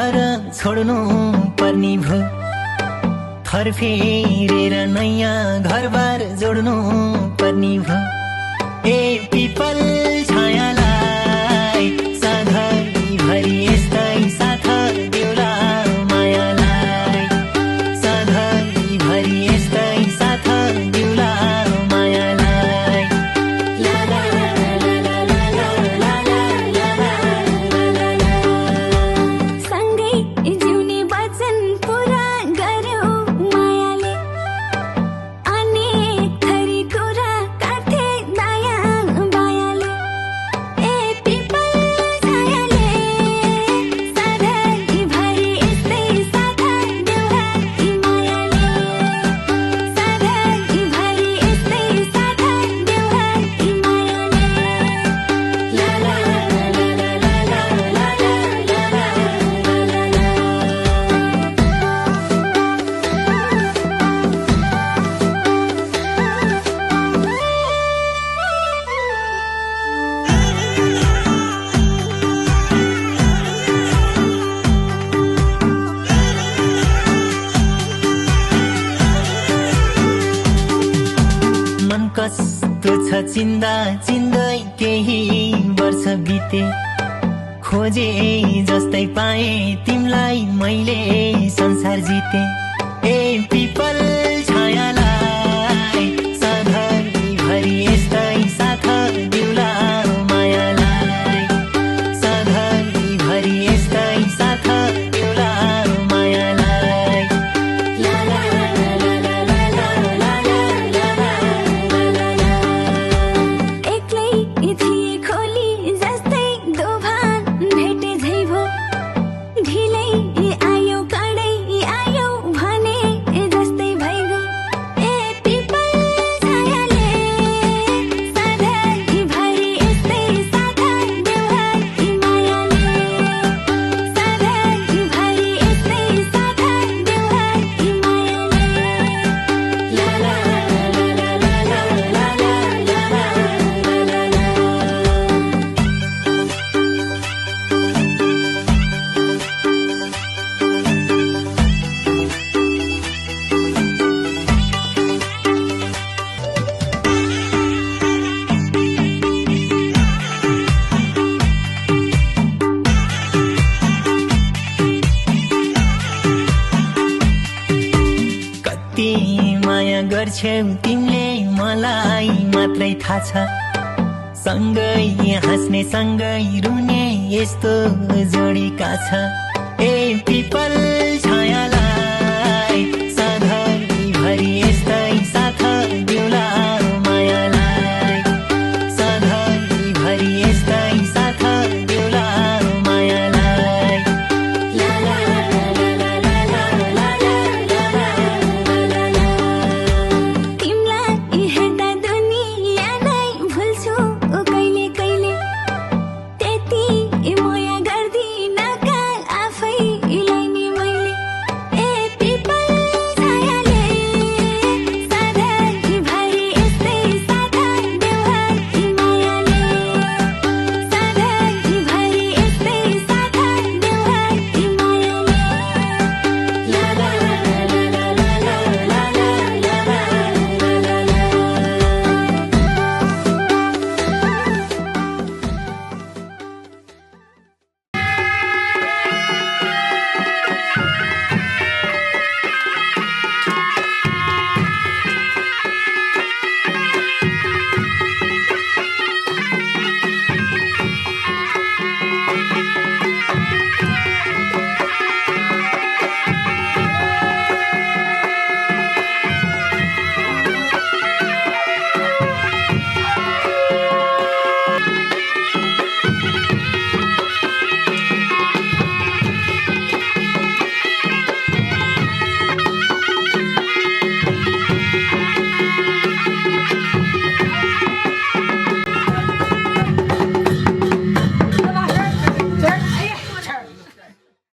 घर छोड्नु पर्ने भो थर फेरेर नयाँ घरबार जोड्नु पर्ने भो ए पिपल छायालाई सधैँभरि यस्तै साथ देउला मायालाई सधैँभरि यस्तै साथ देउला मायालाई ला ला ला ला ला ला ला ला ला सँगै जिउने वचन पुरा गर्यौ मायाले अनेक थरी कुरा काथे दया बायाले ए पिपल छायाले सधैँभरि यस्तै साथ देउला मायाले सधैँभरि यस्तै साथ देउला मायाले ला ला ला ला ला ला ला मन कस्तो छ चिन्दा चिन्दै केही वर्ष बिते खोजे जस्तै पाए तिमलाई मैले संसार जिते ए पिपल छायालाई सधैँभरि यस्तै साथ देउला मायालाई सधैँभरि यस्तै साथ देउला मायालाई ला ला ला ला ला ला ला ला एक्लै थिए खोली जस्तै दोभान भेटे झै भो ढिलै आयो कडै आयो भने जस्तै भइगयो ए पिपल छायाले सधैँभरि यस्तै साथ देउला मायाले सधैँभरि यस्तै साथ देउला मायाले ला ला ला ला ला ला कति माया गर्छौ तिमीले मलाई मात्रै थाहा छ सँगै हाँस्ने सँगै रुने यस्तो जोडीका छ